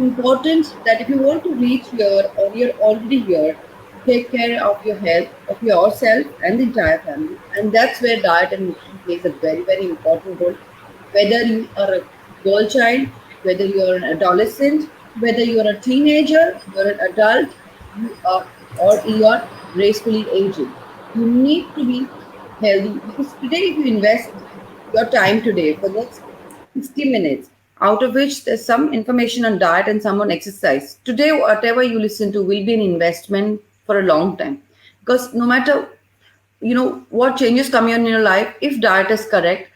important that if you want to reach here or you're already here, take care of your health, of yourself and the entire family. And that's where diet and nutrition plays a very, very important role. Whether you are a girl child, whether you're an adolescent, whether you're a teenager, you're an adult, you are or you are gracefully aging. You need to be healthy because today if you invest your time today for the next 60 minutes, out of which there's some information on diet and some on exercise. Today, whatever you listen to will be an investment for a long time. Because no matter what changes come in your life, if diet is correct,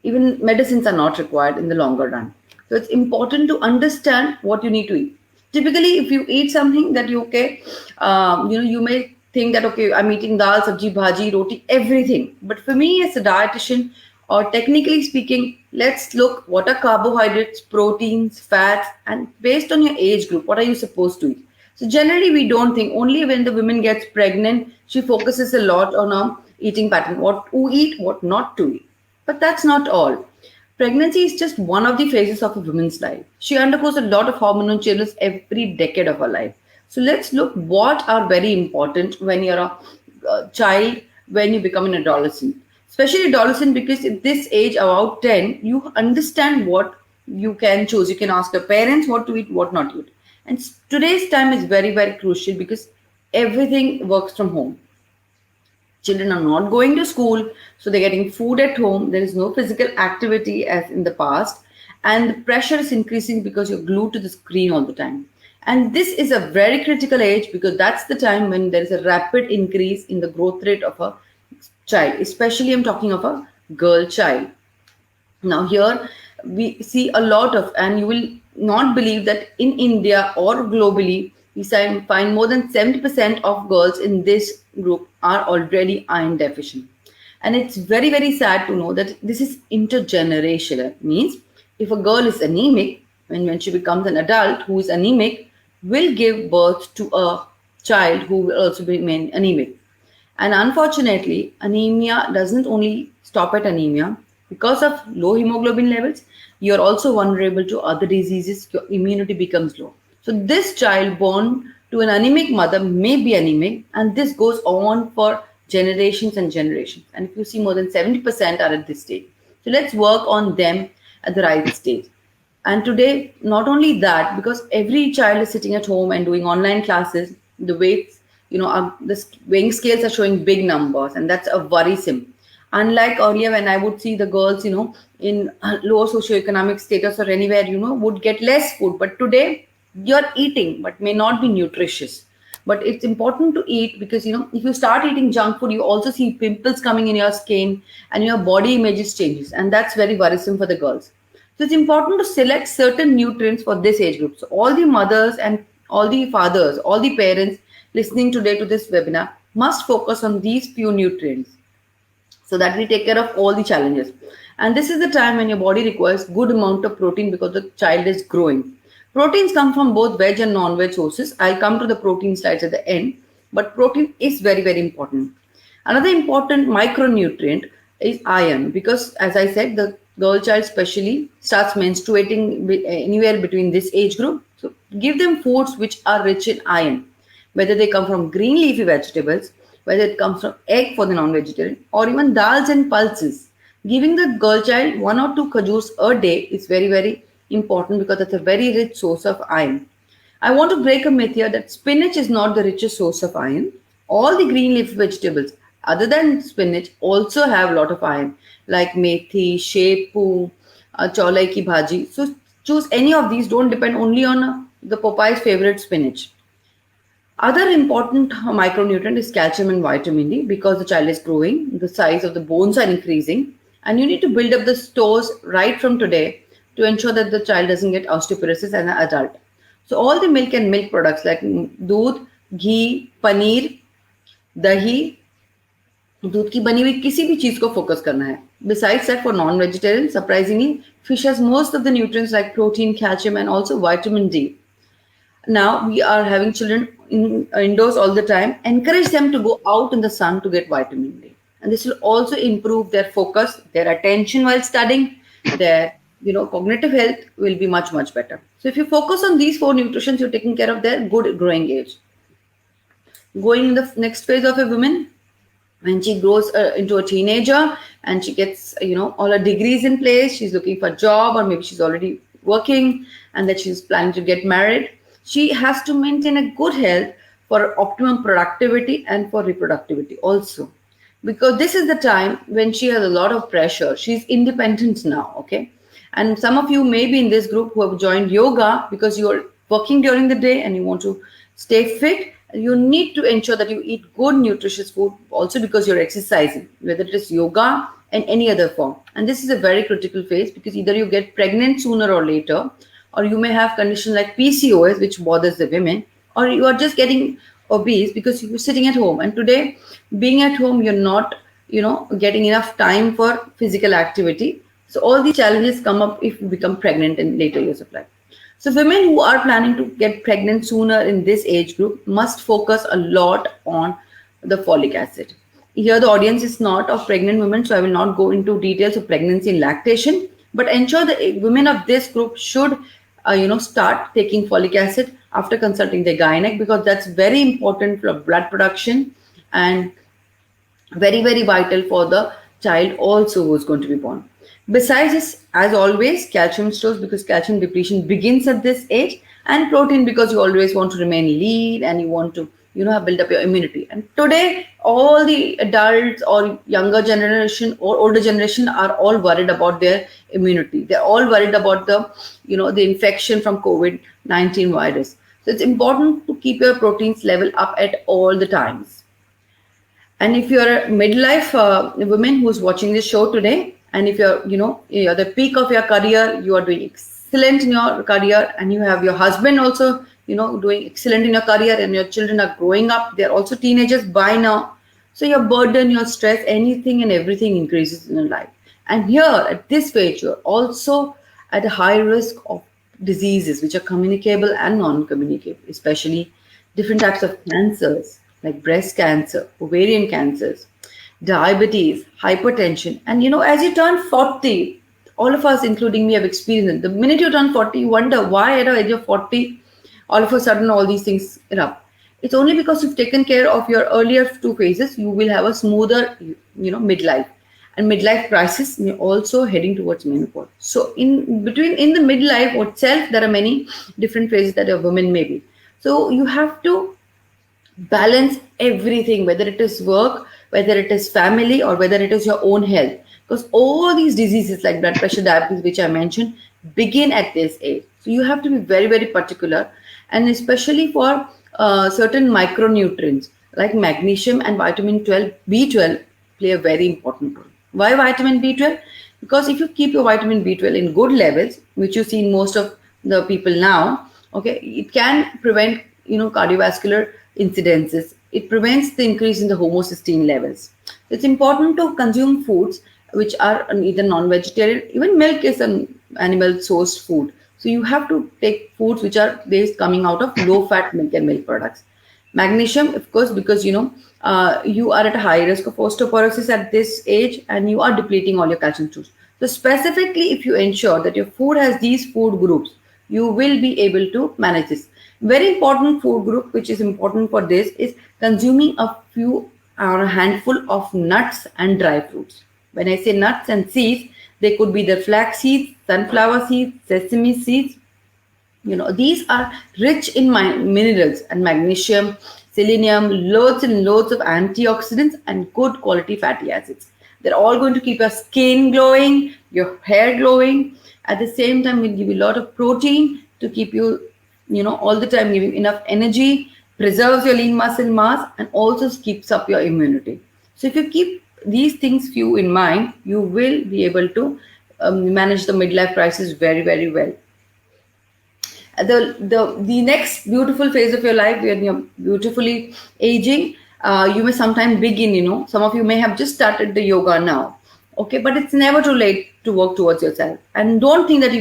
even medicines are not required in the longer run. So it's important to understand what you need to eat. Typically, if you eat something that you okay, you may think that okay, I'm eating dal, sabji, bhaji, roti, everything. But for me, as a dietitian, or technically speaking, let's look what are carbohydrates, proteins, fats, and based on your age group, what are you supposed to eat? So generally, we don't think only when the woman gets pregnant, she focuses a lot on her eating pattern, what to eat, what not to eat. But that's not all. Pregnancy is just one of the phases of a woman's life. She undergoes a lot of hormonal changes every decade of her life. So let's look what are very important when you're a child, when you become an adolescent. Especially adolescent because at this age, about 10, you understand what you can choose. You can ask your parents what to eat, what not to eat. And today's time is very, very crucial because everything works from home. Children are not going to school, so they're getting food at home. There is no physical activity as in the past, and the pressure is increasing because you're glued to the screen all the time. And this is a very critical age because that's the time when there is a rapid increase in the growth rate of a child, especially I'm talking of a girl child. Now, here we see a lot of, and you will not believe that in India or globally, we find more than 70% of girls in this group are already iron deficient. And it's very, very sad to know that this is intergenerational. It means if a girl is anemic, when she becomes an adult who is anemic, will give birth to a child who will also remain anemic. And unfortunately, anemia doesn't only stop at anemia. Because of low hemoglobin levels, you're also vulnerable to other diseases. Your immunity becomes low. So this child born to an anemic mother may be anemic, and this goes on for generations and generations. And if you see more than 70% are at this stage. So let's work on them at the right stage. And today, not only that, because every child is sitting at home and doing online classes, the weights, the weighing scales are showing big numbers, and that's a worrisome. Unlike earlier, when I would see the girls, in lower socioeconomic status or anywhere, would get less food. But today, you're eating, but may not be nutritious. But it's important to eat because, if you start eating junk food, you also see pimples coming in your skin and your body images changes. And that's very worrisome for the girls. So it's important to select certain nutrients for this age group. So all the mothers and all the fathers, all the parents listening today to this webinar must focus on these few nutrients so that we take care of all the challenges. And this is the time when your body requires good amount of protein because the child is growing. Proteins come from both veg and non-veg sources. I'll come to the protein slides at the end, but protein is very, very important. Another important micronutrient is iron because, as I said, the girl child especially starts menstruating anywhere between this age group. So give them foods which are rich in iron, whether they come from green leafy vegetables, whether it comes from egg for the non-vegetarian, or even dals and pulses. Giving the girl child 1 or 2 khajurs a day is very, very important because it's a very rich source of iron. I want to break a myth here that spinach is not the richest source of iron. All the green leaf vegetables, other than spinach, also have a lot of iron, like methi, shepu, cholai ki bhaji. So choose any of these. Don't depend only on the Popeye's favorite spinach. Other important micronutrient is calcium and vitamin D because the child is growing, the size of the bones are increasing, and you need to build up the stores right from today to ensure that the child doesn't get osteoporosis as an adult. So all the milk and milk products like दूध, ghee, paneer, dahi, दूध की बनी हुई किसी भी चीज को focus करना है. Besides that, for non-vegetarian, surprisingly, fish has most of the nutrients like protein, calcium, and also vitamin D. Now we are having children indoors all the time. Encourage them to go out in the sun to get vitamin D, and this will also improve their focus, their attention while studying, their cognitive health will be much, much better. So if you focus on these four nutritions, you're taking care of their good growing age. Going in the next phase of a woman, when she grows into a teenager and she gets all her degrees in place, she's looking for a job, or maybe she's already working and that she's planning to get married. She has to maintain a good health for optimum productivity and for reproductivity also, because this is the time when she has a lot of pressure. She's independent now, okay? And some of you may be in this group who have joined yoga because you're working during the day and you want to stay fit. You need to ensure that you eat good nutritious food also, because you're exercising, whether it is yoga and any other form. And this is a very critical phase, because either you get pregnant sooner or later, or you may have conditions like PCOS, which bothers the women, or you are just getting obese because you're sitting at home. And today, being at home, you're not getting enough time for physical activity. So all these challenges come up if you become pregnant in later years of life. So women who are planning to get pregnant sooner in this age group must focus a lot on the folic acid. Here the audience is not of pregnant women, so I will not go into details of pregnancy and lactation, but ensure that women of this group should start taking folic acid after consulting their gynec, because that's very important for blood production and very, very vital for the child also who is going to be born. Besides this, as always, calcium stores, because calcium depletion begins at this age, and protein, because you always want to remain lean and you want to build up your immunity. And today all the adults or younger generation or older generation are all worried about their immunity. They're all worried about the infection from COVID-19 virus. So it's important to keep your proteins level up at all the times. And if you're a midlife woman who's watching this show today, and if you're the peak of your career, you are doing excellent in your career, and you have your husband also, doing excellent in your career, and your children are growing up, they're also teenagers by now. So your burden, your stress, anything and everything increases in your life. And here at this stage, you're also at a high risk of diseases which are communicable and non-communicable, especially different types of cancers like breast cancer, ovarian cancers, diabetes, hypertension. And as you turn 40, all of us, including me, have experienced it. The minute you turn 40, you wonder why at the age of 40, all of a sudden all these things erupt. It's only because you've taken care of your earlier two phases, you will have a smoother, midlife. And midlife crisis, you're also heading towards menopause. So in the midlife itself, there are many different phases that a woman may be. So you have to balance everything, whether it is work, whether it is family, or whether it is your own health, because all these diseases like blood pressure, diabetes, which I mentioned, begin at this age. So you have to be very, very particular, and especially for certain micronutrients like magnesium and vitamin B12 play a very important role. Why vitamin B12? Because if you keep your vitamin B12 in good levels, which you see in most of the people now, okay, it can prevent cardiovascular incidences. It prevents the increase in the homocysteine levels. It's important to consume foods which are either non-vegetarian. Even milk is an animal sourced food. So you have to take foods which are based coming out of low-fat milk and milk products. Magnesium, of course, because you are at a high risk of osteoporosis at this age, and you are depleting all your calcium stores. So specifically, if you ensure that your food has these food groups, you will be able to manage this. Very important food group which is important for this is consuming a few or a handful of nuts and dry fruits. When I say nuts and seeds, they could be the flax seeds, sunflower seeds, sesame seeds. These are rich in minerals and magnesium, selenium, loads and loads of antioxidants and good quality fatty acids. They're all going to keep your skin glowing, your hair glowing. At the same time, will give you a lot of protein to keep you all the time, giving enough energy, preserves your lean muscle mass, and also keeps up your immunity. So if you keep these things few in mind, you will be able to manage the midlife crisis very, very well. The next beautiful phase of your life, when you're beautifully aging, you may sometime begin, some of you may have just started the yoga now. Okay, but it's never too late to work towards yourself. And don't think that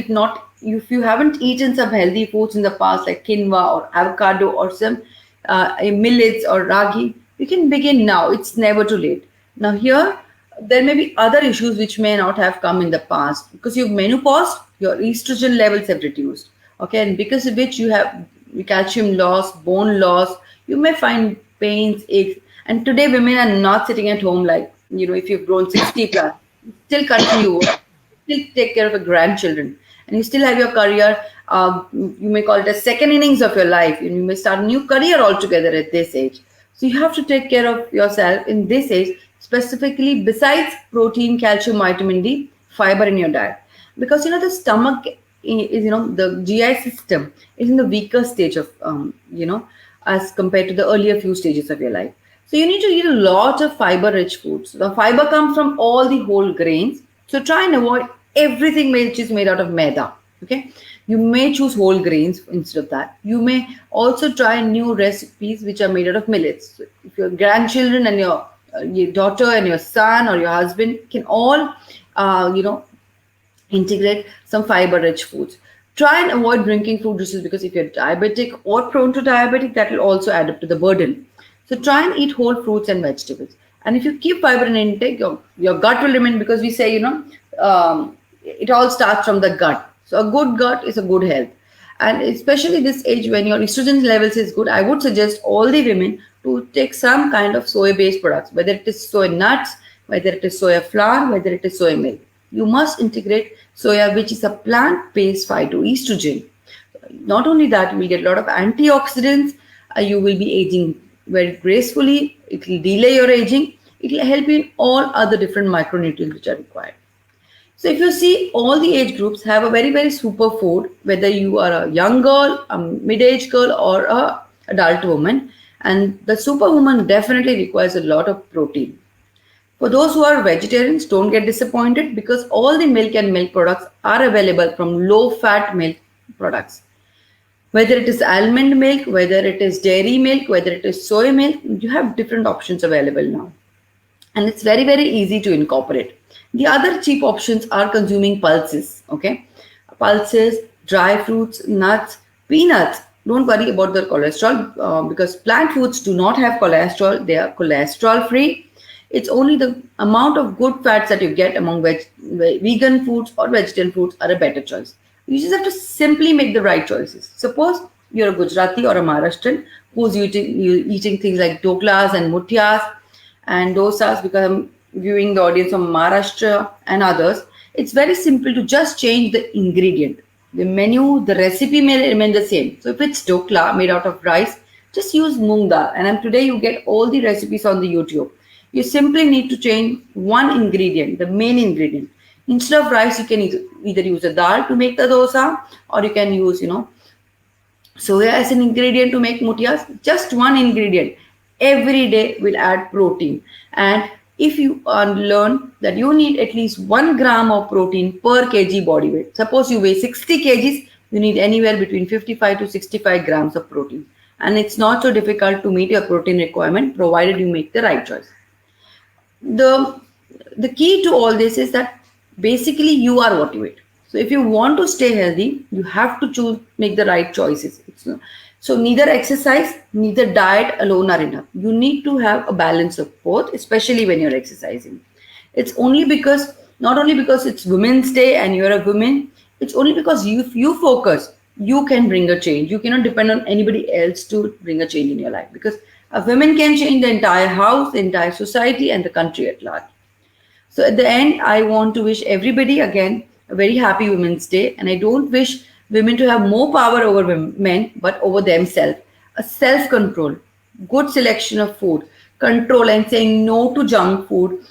if you haven't eaten some healthy foods in the past, like quinoa or avocado or some millets or ragi, you can begin now. It's never too late. Now here, there may be other issues which may not have come in the past, because you've menopause your estrogen levels have reduced. Okay, and because of which you have calcium loss, bone loss, you may find pains, aches. And today women are not sitting at home like, if you've grown 60 plus, you still continue work, still take care of your grandchildren, and you still have your career. You may call it a second innings of your life. You may start a new career altogether at this age. So you have to take care of yourself in this age, specifically besides protein, calcium, vitamin D, fiber in your diet. Because the stomach is, the GI system is in the weaker stage of, as compared to the earlier few stages of your life. So you need to eat a lot of fiber-rich foods. The fiber comes from all the whole grains. So try and avoid everything which is made out of maida. Okay, you may choose whole grains instead of that. You may also try new recipes which are made out of millets. So if your grandchildren and your daughter and your son or your husband can all, integrate some fiber-rich foods. Try and avoid drinking fruit juices, because if you're diabetic or prone to diabetic, that will also add up to the burden. So try and eat whole fruits and vegetables. And if you keep fiber in intake, your gut will remain, because we say, it all starts from the gut. So a good gut is a good health. And especially this age when your estrogen levels is good, I would suggest all the women to take some kind of soy-based products, whether it is soy nuts, whether it is soya flour, whether it is soy milk. You must integrate soya, which is a plant-based phytoestrogen. Not only that, you will get a lot of antioxidants. You will be aging very gracefully. It will delay your aging. It will help you in all other different micronutrients which are required. So if you see, all the age groups have a very, very super food, whether you are a young girl, a mid-age girl, or a adult woman. And the superwoman definitely requires a lot of protein. For those who are vegetarians, don't get disappointed, because all the milk and milk products are available from low-fat milk products. Whether it is almond milk, whether it is dairy milk, whether it is soy milk, you have different options available now. And it's very, very easy to incorporate. The other cheap options are consuming pulses, okay? Pulses, dry fruits, nuts, peanuts. Don't worry about the cholesterol, because plant foods do not have cholesterol. They are cholesterol-free. It's only the amount of good fats that you get among vegan foods or vegetarian foods are a better choice. You just have to simply make the right choices. Suppose you're a Gujarati or a Maharashtrian who's eating things like doklas and muthias and dosas, because I'm viewing the audience from Maharashtra and others. It's very simple to just change the ingredient. The menu, the recipe may remain the same. So if it's dokla made out of rice, just use moong dal. And today you get all the recipes on the YouTube. You simply need to change one ingredient, the main ingredient. Instead of rice, you can either use a dal to make the dosa, or you can use, soya as an ingredient to make muthias. Just one ingredient every day will add protein. And if you learn that you need at least 1 gram of protein per kg body weight, suppose you weigh 60 kgs, you need anywhere between 55 to 65 grams of protein. And it's not so difficult to meet your protein requirement, provided you make the right choice. The key to all this is that basically you are what you eat. So if you want to stay healthy, you have to make the right choices. So neither exercise, neither diet alone are enough. You need to have a balance of both, especially when you're exercising. It's only because, not only because it's Women's Day and you're a woman, it's only because if you focus, you can bring a change. You cannot depend on anybody else to bring a change in your life, because a woman can change the entire house, the entire society, and the country at large. So at the end, I want to wish everybody again a very happy Women's Day. And I don't wish women to have more power over men, but over themselves. A self-control, good selection of food, control, and saying no to junk food,